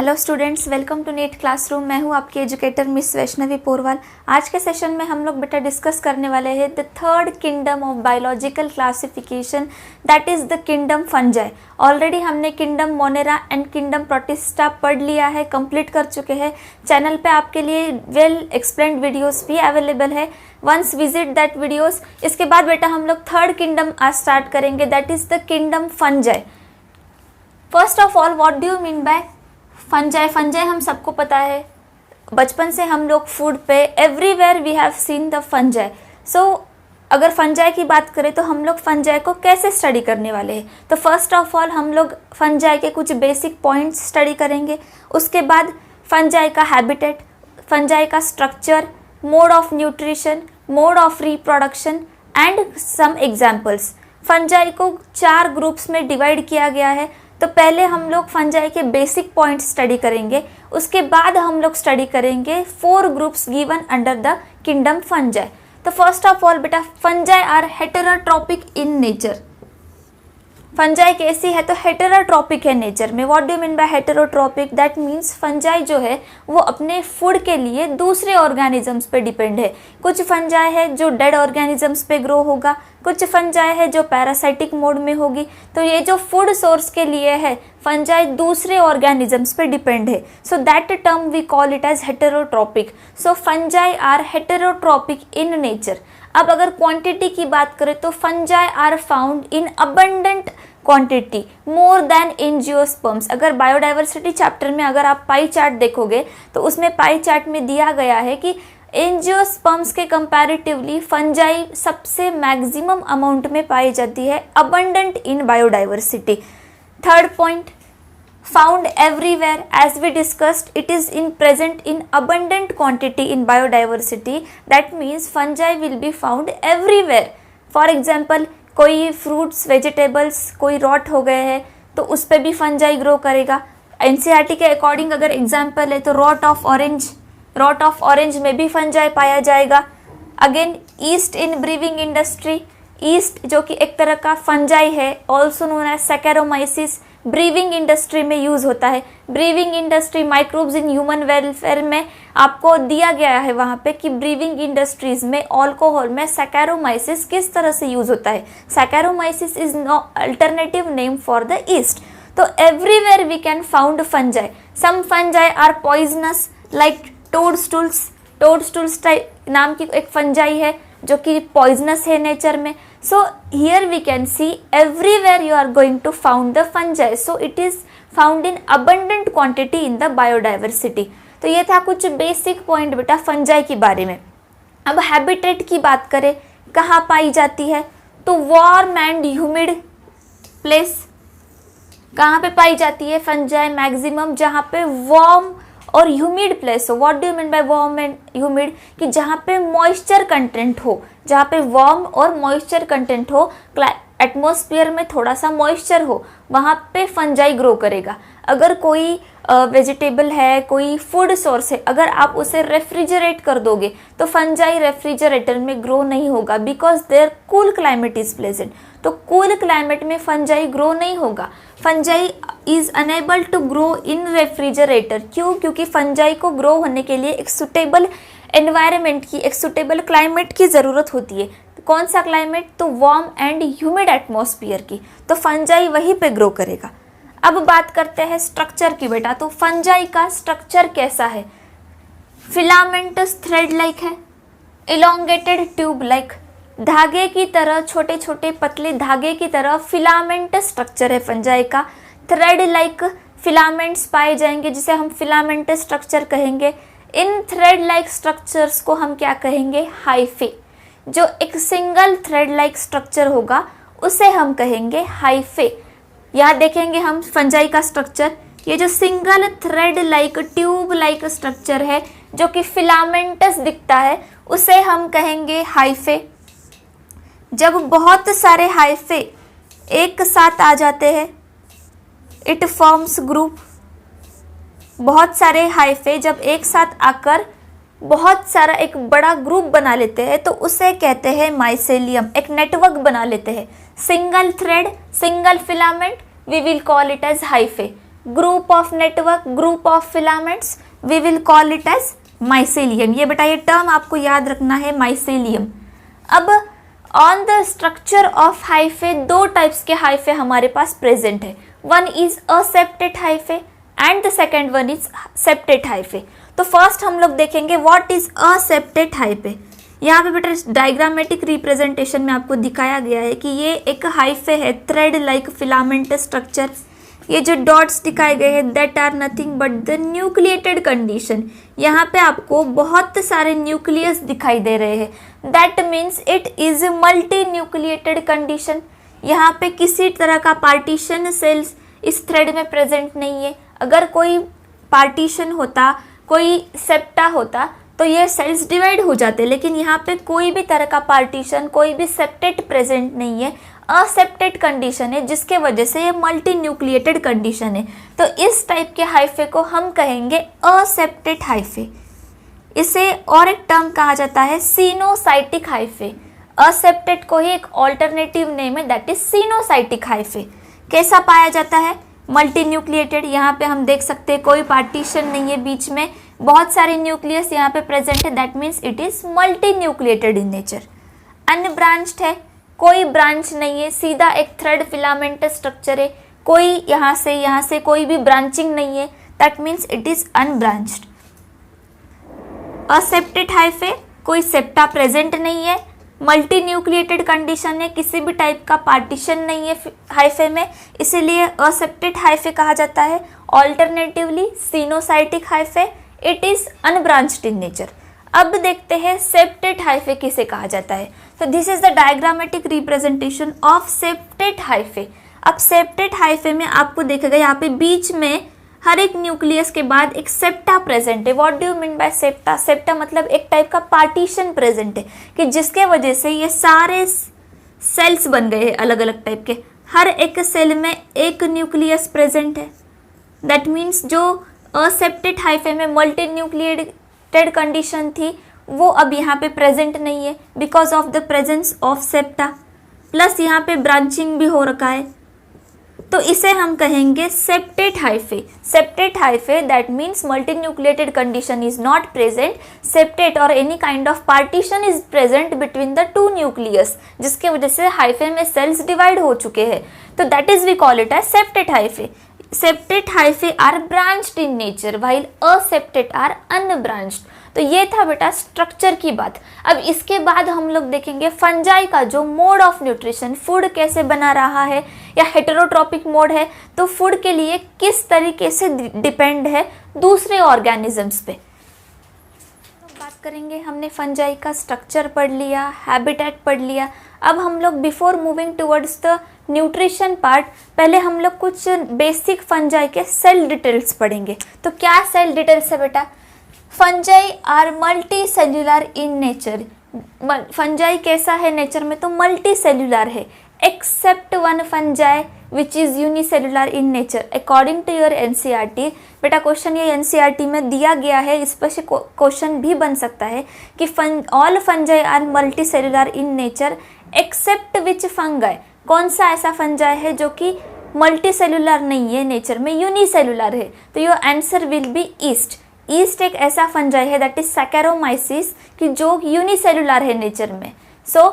Hello students, welcome to NEET classroom. मैं हूं आपकी एजुकेटर मिस वैष्णवी पोरवाल। आज के सेशन में हम लोग बेटा डिस्कस करने वाले हैं the third kingdom of biological classification, that is the kingdom Fungi. Already हमने kingdom Monera and kingdom Protista पढ़ लिया है, कंप्लीट कर चुके हैं। चैनल पे आपके लिए वेल एक्सप्लेन्ड वीडियोस भी अवेलेबल है, वंस विजिट दैट वीडियोस। इसके बाद बेटा हम लोग थर्ड किंगडम आज स्टार्ट करेंगे, that is the kingdom fungi. First of all, what do you mean by fungi? Fungi हम सबको पता है, बचपन से हम लोग फूड पे everywhere we have seen the fungi. So अगर फंजाई की बात करें तो हम लोग फंजाई को कैसे स्टडी करने वाले हैं? तो फर्स्ट ऑफ ऑल हम लोग फंजाई के कुछ बेसिक पॉइंट्स स्टडी करेंगे। उसके बाद फंजाई का हैबिटेट, फंजाई का structure, mode of nutrition, mode of reproduction and some examples. Fungi को 4 ग्रुप्स में डिवाइड किया गया है। तो पहले हम लोग फंजाई के बेसिक पॉइंट स्टडी करेंगे, उसके बाद हम लोग स्टडी करेंगे 4 groups given under the kingdom fungi. तो फर्स्ट ऑफ ऑल बेटा, fungi are heterotrophic in nature. Fungi कैसी है? तो हेटेरोट्रॉपिक है नेचर में। What do mean by heterotrophic? That means fungi जो है वो अपने फूड के लिए दूसरे ऑर्गेनिजम्स पे डिपेंड है। कुछ फंजाई है जो डेड ऑर्गेनिजम्स पे ग्रो होगा, कुछ फंजाई है जो पैरासाइटिक मोड में होगी। तो ये जो फूड सोर्स के लिए है, फंजाई दूसरे ऑर्गेनिजम्स पे डिपेंड है। So that term we call it as heterotrophic. So fungi are heterotrophic in nature. अब अगर क्वांटिटी की बात करें तो fungi are found in abundant quantity more than angiosperms. अगर बायोडाइवर्सिटी चैप्टर में अगर आप पाई चार्ट देखोगे तो उसमें पाई चार्ट में दिया गया है कि एंजियोस्पर्म्स के कंपैरेटिवली फंजाई सबसे मैक्सिमम अमाउंट में पाई जाती है, abundant in biodiversity. Third point, found everywhere. As we discussed, it is present in abundant quantity in biodiversity. That means fungi will be found everywhere. For example, कोई fruits, vegetables कोई rot हो गए हैं तो उस पर भी fungi grow करेगा। NCERT के अकॉर्डिंग अगर एग्जाम्पल है तो rot of orange में भी fungi पाया जाएगा। Again yeast in brewing industry, yeast जो कि एक तरह का fungi है, also known as Saccharomyces, brewing industry में यूज़ होता है। Brewing industry, microbes in human welfare में आपको दिया गया है वहाँ पे कि ब्रीविंग इंडस्ट्रीज में अल्कोहल में सैकेरोमाइसिस किस तरह से यूज़ होता है। Saccharomyces is no alternative name for the yeast. तो everywhere we can found fungi. Some fungi are poisonous like toadstools. Toadstools नाम की एक फंजाई है जो कि पॉइजनस है नेचर में। So here we can see everywhere you are going to found the fungi. So it is found in abundant quantity in the biodiversity. तो ये था कुछ बेसिक पॉइंट बेटा फंजाई के बारे में। अब हैबिटेट की बात करें, कहाँ पाई जाती है? तो वार्म एंड ह्यूमिड प्लेस। कहाँ पे पाई जाती है फंजाई? मैक्सिमम जहाँ पे वार्म और ह्यूमिड प्लेस हो। What do you mean by warm and humid? कि जहाँ पे मॉइस्चर कंटेंट हो, जहाँ पे वार्म और मॉइस्चर कंटेंट हो, एटमॉस्फेयर में थोड़ा सा मॉइस्चर हो, वहाँ पे फंजाई ग्रो करेगा। अगर कोई वेजिटेबल है, कोई फूड सोर्स है, अगर आप उसे रेफ्रिजरेट कर दोगे तो फंजाई रेफ्रिजरेटर में ग्रो नहीं होगा, because there cool climate is present. तो कूल क्लाइमेट में फंजाई ग्रो नहीं होगा। Fungi is unable to grow in refrigerator. क्यों? क्योंकि फंजाई को ग्रो होने के लिए एक सुटेबल एनवायरनमेंट की, एक सुटेबल क्लाइमेट की ज़रूरत होती है। कौन सा क्लाइमेट? तो वार्म एंड ह्यूमिड एटमॉस्फेयर की। तो फंजाई वहीं पे ग्रो करेगा। अब बात करते हैं स्ट्रक्चर की बेटा। तो फंजाई का स्ट्रक्चर कैसा है? फिलामेंटस थ्रेड लाइक है, इलोंगेटेड ट्यूब लाइक, धागे की तरह, छोटे छोटे पतले धागे की तरह फिलामेंटस स्ट्रक्चर है फंजाई का। थ्रेड लाइक फिलामेंट्स पाए जाएंगे जिसे हम फिलामेंटस स्ट्रक्चर कहेंगे। इन थ्रेड लाइक स्ट्रक्चर्स को हम क्या कहेंगे? हाइफे। जो एक सिंगल थ्रेड लाइक स्ट्रक्चर होगा उसे हम कहेंगे हाइफे। यहाँ देखेंगे हम फंजाई का स्ट्रक्चर, ये जो single thread like tube like structure है जो कि फिलामेंटस दिखता है उसे हम कहेंगे हाइफे। जब बहुत सारे हाइफे एक साथ आ जाते हैं, इट फॉर्म्स ग्रुप। बहुत सारे हाइफे जब एक साथ आकर बहुत सारा एक बड़ा ग्रुप बना लेते हैं तो उसे कहते हैं माइसेलियम, एक नेटवर्क बना लेते हैं। Single thread, single filament, we will call it as hyphae. Group of network, group of filaments, we will call it as mycelium. ये बेटा ये टर्म आपको याद रखना है, माइसेलियम। अब on the structure of hyphae दो टाइप्स के हाइफे हमारे पास प्रेजेंट है, one is a septate hyphae and the second one is septate hyphae. तो फर्स्ट हम लोग देखेंगे what is a septate hyphae. यहाँ पे बेटा डायग्रामेटिक रिप्रेजेंटेशन में आपको दिखाया गया है कि ये एक हाइफे है, थ्रेड लाइक फिलामेंट स्ट्रक्चर। ये जो डॉट्स दिखाए गए हैं that are nothing but the nucleated condition. यहाँ पे आपको बहुत सारे न्यूक्लियस दिखाई दे रहे हैं, that means it is multi nucleated condition. यहाँ पे किसी तरह का पार्टीशन सेल्स इस थ्रेड में प्रेजेंट नहीं है। अगर कोई पार्टीशन होता, कोई सेप्टा होता तो ये सेल्स डिवाइड हो जाते, लेकिन यहाँ पे कोई भी तरह का पार्टीशन, कोई भी सेप्टेट प्रेजेंट नहीं है, असेप्टेड कंडीशन है, जिसके वजह से ये मल्टी न्यूक्लिएटेड कंडीशन है। तो इस टाइप के हाइफे को हम कहेंगे असेप्टेड हाइफे। इसे और एक टर्म कहा जाता है सिनोसाइटिक हाइफे। असेप्टेड को ही एक ऑल्टरनेटिव नेम है, दैट इज सिनोसाइटिक हाइफे। कैसा पाया जाता है? Multi nucleated. यहाँ पे हम देख सकते हैं कोई पार्टीशन नहीं है बीच में, बहुत सारे न्यूक्लियस यहाँ पे प्रेजेंट है, that means it is multi nucleated in nature. Unbranched है, कोई ब्रांच नहीं है, सीधा एक थ्रेड फिलामेंट स्ट्रक्चर है, कोई यहाँ से कोई भी ब्रांचिंग नहीं है, that means it is unbranched. Accepted hyphae, कोई सेप्टा प्रेजेंट नहीं है, मल्टी न्यूक्लिएटेड कंडीशन है, किसी भी टाइप का पार्टीशन नहीं है हाइफे में, इसीलिए असेप्टेड हाइफे कहा जाता है। Alternatively coenocytic hyphae, it is unbranched in nature. अब देखते हैं सेप्टेट हाइफे किसे कहा जाता है। तो this is the diagrammatic representation of septate hyphae. अब सेप्टेट हाइफे में आपको देखेगा यहाँ पे बीच में हर एक न्यूक्लियस के बाद एक सेप्टा प्रेजेंट है। What do you mean by septa? Septa मतलब एक टाइप का पार्टीशन प्रेजेंट है कि जिसके वजह से ये सारे सेल्स बन गए हैं अलग अलग टाइप के। हर एक सेल में एक न्यूक्लियस प्रेजेंट है, दैट मीन्स जो असेप्टेड हाइफे में मल्टी न्यूक्लिएटेड कंडीशन थी वो अब यहाँ पे प्रेजेंट नहीं है because of the presence of septa. Plus यहाँ पे ब्रांचिंग भी हो रखा है, तो इसे हम कहेंगे septate hyphae. Septate hyphae that means multi nucleated condition is not present, septate और any kind of partition is present between the two nucleus, जिसके वजह से हाइफे में सेल्स डिवाइड हो चुके हैं, तो that is we call it as septate hyphae. Septate hyphae are branched in nature while aseptate are unbranched. तो ये था बेटा स्ट्रक्चर की बात। अब इसके बाद हम लोग देखेंगे फंजाई का जो मोड ऑफ न्यूट्रिशन, फूड कैसे बना रहा है या हेटेरोट्रॉपिक मोड है, तो फूड के लिए किस तरीके से डिपेंड है दूसरे ऑर्गेनिजम्स पे। बात करेंगे, हमने फंजाई का स्ट्रक्चर पढ़ लिया, हैबिटेट पढ़ लिया। अब हम लोग before moving towards the nutrition part, पहले हम लोग कुछ बेसिक फंजाई के सेल डिटेल्स पढ़ेंगे। तो क्या सेल डिटेल्स है बेटा? Fungi are multi cellular in nature. Fungi कैसा है नेचर में? तो मल्टी सेल्यूलर है, except one fungi which is unicellular in nature according to your NCERT. बेटा क्वेश्चन ये एनसीईआरटी में दिया गया है, इस पर से क्वेश्चन भी बन सकता है कि all fungi are multi cellular in nature except which fungi. कौन सा ऐसा फंजाई है जो कि मल्टी सेल्यूलर नहीं है नेचर में, यूनिसेल्यूलर है? तो your answer will B east. East एक ऐसा फंजाई है दैट इज सैकेरोमाइसिस कि जो यूनिसेल्यूलर है नेचर में। So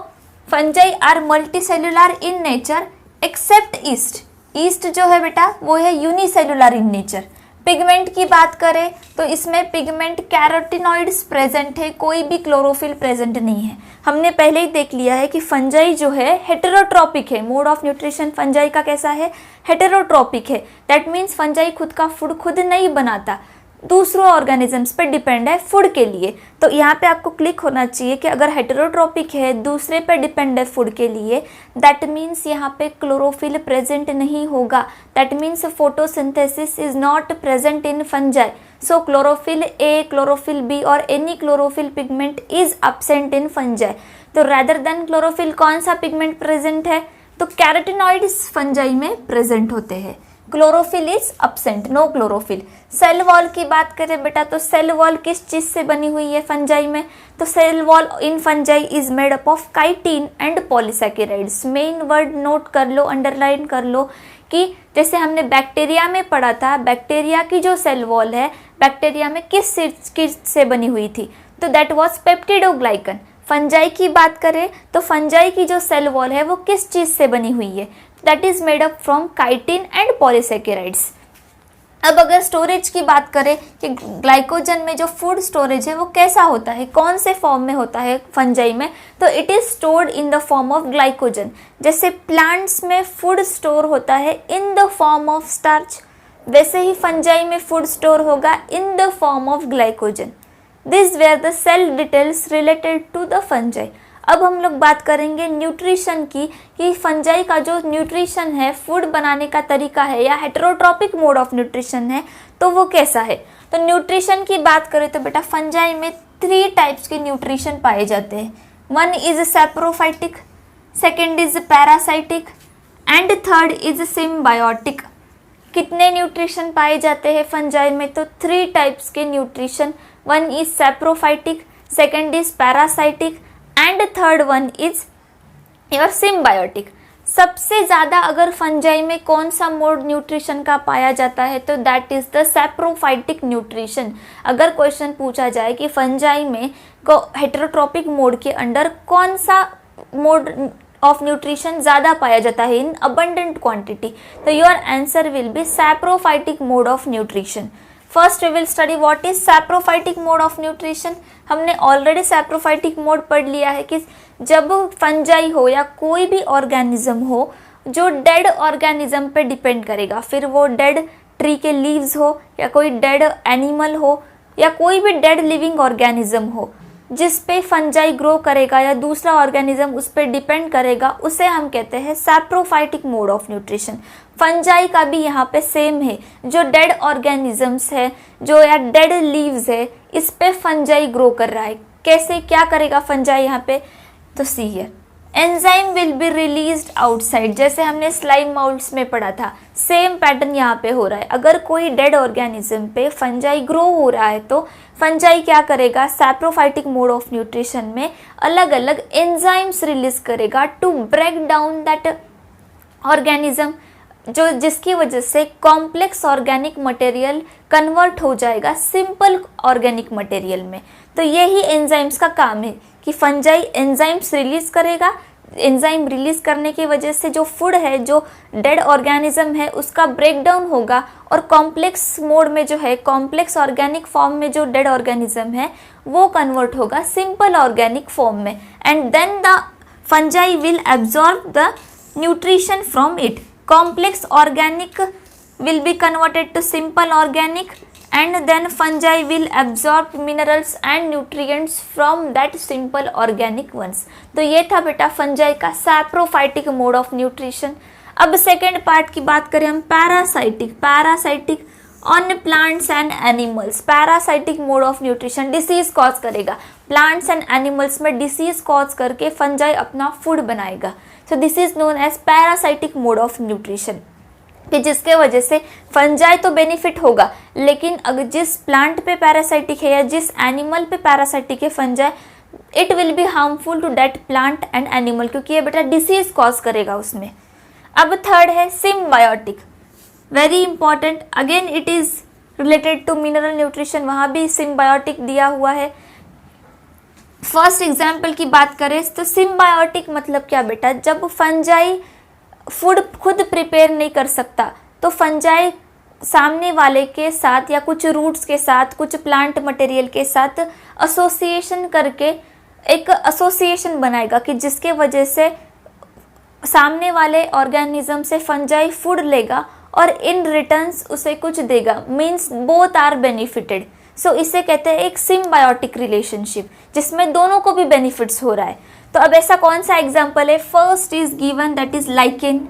fungi are multi cellular in nature except yeast. Yeast जो है बेटा वो है यूनिसेल्यूलर इन नेचर। पिगमेंट की बात करें तो इसमें पिगमेंट कैरोटिनॉइड्स प्रेजेंट है, कोई भी क्लोरोफिल प्रेजेंट नहीं है। हमने पहले ही देख लिया है कि फंजाई जो है हेटेरोट्रॉपिक है। मोड ऑफ न्यूट्रिशन फंजाई का कैसा है? हेटेरोट्रॉपिक है। दैट मीन्स फंजाई खुद का फूड खुद नहीं बनाता, दूसरों ऑर्गेनिजम्स पे डिपेंड है फूड के लिए। तो यहाँ पे आपको क्लिक होना चाहिए कि अगर हेटेरोट्रॉपिक है, दूसरे पे डिपेंड है फूड के लिए, दैट मीन्स यहाँ पे क्लोरोफिल प्रेजेंट नहीं होगा। That means photosynthesis is not present in fungi. So chlorophyll A, chlorophyll B और any chlorophyll pigment is absent in fungi. तो रैदर देन क्लोरोफिल कौन सा पिगमेंट प्रेजेंट है? तो कैरोटिनॉइड्स फंजाई में प्रेजेंट होते हैं। Chlorophyll is absent, no chlorophyll. Cell wall की बात करें बेटा तो सेल वॉल किस चीज से बनी हुई है फंजाई में? तो cell wall in fungi is made up of chitin and polysaccharides. Main word note कर लो, अंडरलाइन कर लो कि जैसे हमने बैक्टीरिया में पढ़ा था, बैक्टीरिया की जो सेल वॉल है बैक्टीरिया में किस चीज से बनी हुई थी, तो दैट वाज पेप्टिडोग्लाइकन। फंजाई की बात करें तो फंजाई की जो सेल वॉल है वो किस चीज से बनी हुई है, that is made up from chitin and polysaccharides. अब अगर स्टोरेज की बात करें कि ग्लाइकोजन में जो फूड स्टोरेज है वो कैसा होता है, कौन से फॉर्म में होता है फंजाई में, तो it is stored in the form of glycogen. जैसे प्लांट्स में फूड स्टोर होता है in the form of starch, वैसे ही फंजाई में फूड स्टोर होगा in the form of glycogen. This were the cell details related to the fungi. अब हम लोग बात करेंगे न्यूट्रिशन की, कि फंजाई का जो न्यूट्रिशन है, फूड बनाने का तरीका है या हेटेरोट्रॉपिक मोड ऑफ न्यूट्रिशन है, तो वो कैसा है। तो न्यूट्रिशन की बात करें तो बेटा फंजाई में 3 टाइप्स के न्यूट्रिशन पाए जाते हैं। One is saprophytic, second is parasitic and third is symbiotic. कितने न्यूट्रिशन पाए जाते हैं फंजाई में, तो 3 टाइप्स के nutrition. One is saprophytic, second is parasitic and third one is your symbiotic. सबसे ज़्यादा अगर फंजाई में कौन सा मोड न्यूट्रिशन का पाया जाता है, तो that is the saprophytic nutrition. अगर क्वेश्चन पूछा जाए कि फंजाई में को हेटेरोट्रॉपिक मोड के अंडर कौन सा मोड ऑफ न्यूट्रिशन ज़्यादा पाया जाता है इन अबंडेंट क्वांटिटी, तो your answer will be saprophytic mode of nutrition. First we will study what is saprophytic mode of nutrition. हमने ऑलरेडी सैप्रोफाइटिक मोड पढ़ लिया है कि जब फंजाई हो या कोई भी ऑर्गेनिज्म हो जो डेड ऑर्गेनिज्म पे डिपेंड करेगा, फिर वो डेड ट्री के लीव्स हो या कोई डेड एनिमल हो या कोई भी डेड लिविंग ऑर्गेनिज्म हो जिस पे फंजाई ग्रो करेगा या दूसरा ऑर्गेनिज्म उस पर डिपेंड करेगा, उसे हम कहते हैं saprophytic mode of nutrition. Fungi का भी यहाँ पे सेम है, जो डेड ऑर्गेनिजम्स है, जो या डेड लीव्स है, इस पे फंजाई ग्रो कर रहा है। कैसे, क्या करेगा फंजाई यहाँ पे, तो see here enzyme will be released outside. जैसे हमने स्लाइम माउल्ट्स में पढ़ा था, सेम पैटर्न यहाँ पे हो रहा है। अगर कोई डेड ऑर्गेनिज्म पे फंजाई ग्रो हो रहा है तो फंजाई क्या करेगा, सैप्रोफाइटिक मोड ऑफ न्यूट्रिशन में अलग अलग एंजाइम्स रिलीज करेगा to break down that organism, जो जिसकी वजह से कॉम्प्लेक्स ऑर्गेनिक मटेरियल कन्वर्ट हो जाएगा सिंपल ऑर्गेनिक मटेरियल में। तो यही एंजाइम्स का काम है कि फंजाई एंजाइम्स रिलीज करेगा, एंजाइम रिलीज करने की वजह से जो फूड है, जो डेड ऑर्गेनिज्म है, उसका ब्रेकडाउन होगा और कॉम्प्लेक्स मोड में जो है, कॉम्प्लेक्स ऑर्गेनिक फॉर्म में जो डेड ऑर्गेनिज्म है वो कन्वर्ट होगा सिंपल ऑर्गेनिक फॉर्म में, and then the fungi will absorb the nutrition from it. Complex organic will be converted to simple organic and then fungi will absorb minerals and nutrients from that simple organic ones। तो ये था बेटा fungi का saprophytic mode of nutrition. अब second part की बात करें हम, parasitic on plants and animals. Parasitic mode of nutrition disease cause करेगा, प्लांट्स एंड एनिमल्स में डिसीज कॉज करके फंजाई अपना फूड बनाएगा। So this is known as parasitic mode of nutrition, कि जिसके वजह से फंजाई तो बेनिफिट होगा, लेकिन अगर जिस प्लांट पे पैरासाइटिक है या जिस एनिमल पे पैरासाइटिक है fungi, it will be harmful to that plant and animal, क्योंकि ये बेटा डिसीज कॉज करेगा उसमें। अब थर्ड है symbiotic, very important, again it is related to mineral nutrition, वहाँ भी सिम्बायोटिक दिया हुआ है। फर्स्ट एग्जाम्पल की बात करें तो सिम्बायोटिक मतलब क्या बेटा, जब फंजाई फूड खुद प्रिपेयर नहीं कर सकता तो फंजाई सामने वाले के साथ या कुछ रूट्स के साथ, कुछ प्लांट मटेरियल के साथ एसोसिएशन करके एक एसोसिएशन बनाएगा कि जिसके वजह से सामने वाले ऑर्गेनिज्म से फंजाई फूड लेगा और इन रिटर्न्स उसे कुछ देगा, मीन्स बोथ आर बेनिफिटेड। सो इसे कहते हैं एक सिम्बायोटिक रिलेशनशिप, जिसमें दोनों को भी बेनिफिट्स हो रहा है। तो अब ऐसा कौन सा एग्जाम्पल है, first is given that is lichen.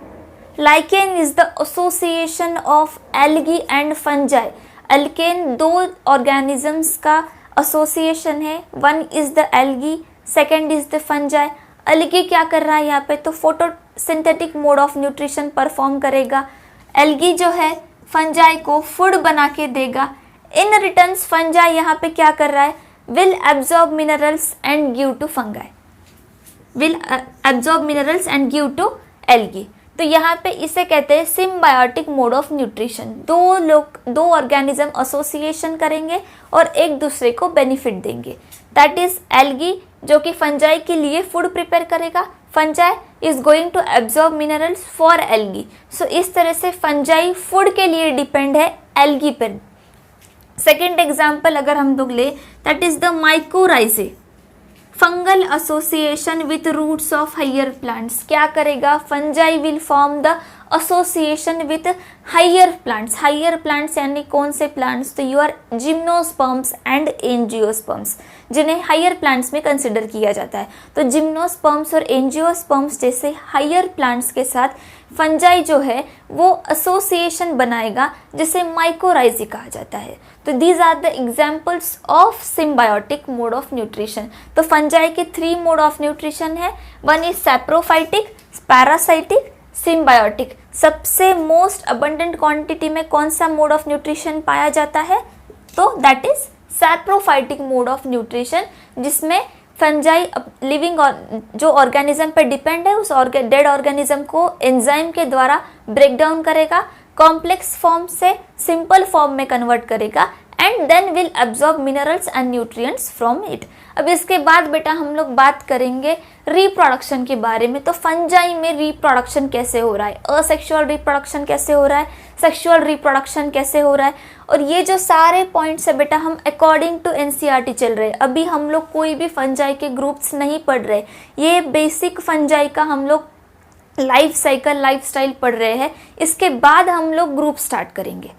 Lichen is the association of algae and fungi. Lichen दो ऑर्गेनिजम्स का एसोसिएशन है, one is the algae, second is the fungi. Algae क्या कर रहा है यहाँ पे, तो photosynthetic mode of nutrition perform करेगा। एल्गी जो है फंजाई को फूड बना के देगा, इन रिटर्न्स फंजाई यहाँ पे क्या कर रहा है, will absorb minerals and give to fungi, will absorb minerals and give to algae. तो यहाँ पे इसे कहते हैं सिम्बायोटिक मोड ऑफ न्यूट्रिशन। दो ऑर्गेनिज्म एसोसिएशन करेंगे और एक दूसरे को बेनिफिट देंगे। दैट इज एल्गी जो कि फंजाई के लिए फूड प्रिपेयर करेगा, fungi is going to absorb minerals for algae. So इस तरह से फंजाई फूड के लिए डिपेंड है एल्गी पर। सेकेंड एग्जाम्पल अगर हम लोग ले, that is the mycorrhizae, fungal association with roots of higher plants. क्या करेगा, fungi will form the association with higher plants. Higher plants यानी कौन से प्लांट्स, तो योर जिम्नोस्पर्म्स एंड एंजियोस्पर्म्स, जिन्हें हायर प्लांट्स में कंसिडर किया जाता है। तो जिम्नोस्पर्म्स और एंजियोस्पर्म्स जैसे हायर प्लांट्स के साथ फंजाई जो है वो एसोसिएशन बनाएगा जिसे माइकोराइजी कहा जाता है। तो these are the examples of symbiotic mode of nutrition. तो फंजाई के 3 मोड ऑफ न्यूट्रिशन है, one is saprophytic, parasitic, symbiotic. सबसे मोस्ट अबंडेंट क्वांटिटी में कौन सा मोड ऑफ न्यूट्रिशन पाया जाता है, तो that is saprophytic mode of nutrition, जिसमें फंजाई लिविंग जो ऑर्गेनिज्म पे डिपेंड है उस डेड ऑर्गेनिज्म को एंजाइम के द्वारा ब्रेक डाउन करेगा, कॉम्प्लेक्स फॉर्म से सिंपल फॉर्म में कन्वर्ट करेगा and then will absorb minerals and nutrients from it. अब इसके बाद बेटा हम लोग बात करेंगे रिप्रोडक्शन के बारे में। तो फंजाई में रिप्रोडक्शन कैसे हो रहा है, असेक्सुअल रिप्रोडक्शन कैसे हो रहा है, सेक्सुअल रिप्रोडक्शन कैसे हो रहा है, और ये जो सारे पॉइंट्स है बेटा हम अकॉर्डिंग टू एनसीईआरटी चल रहे हैं। अभी हम लोग कोई भी फंजाई के ग्रुप्स नहीं पढ़ रहे, ये बेसिक फंजाई का हम लोग लाइफ साइकिल लाइफ स्टाइल पढ़ रहे हैं। इसके बाद हम लोग ग्रुप स्टार्ट करेंगे।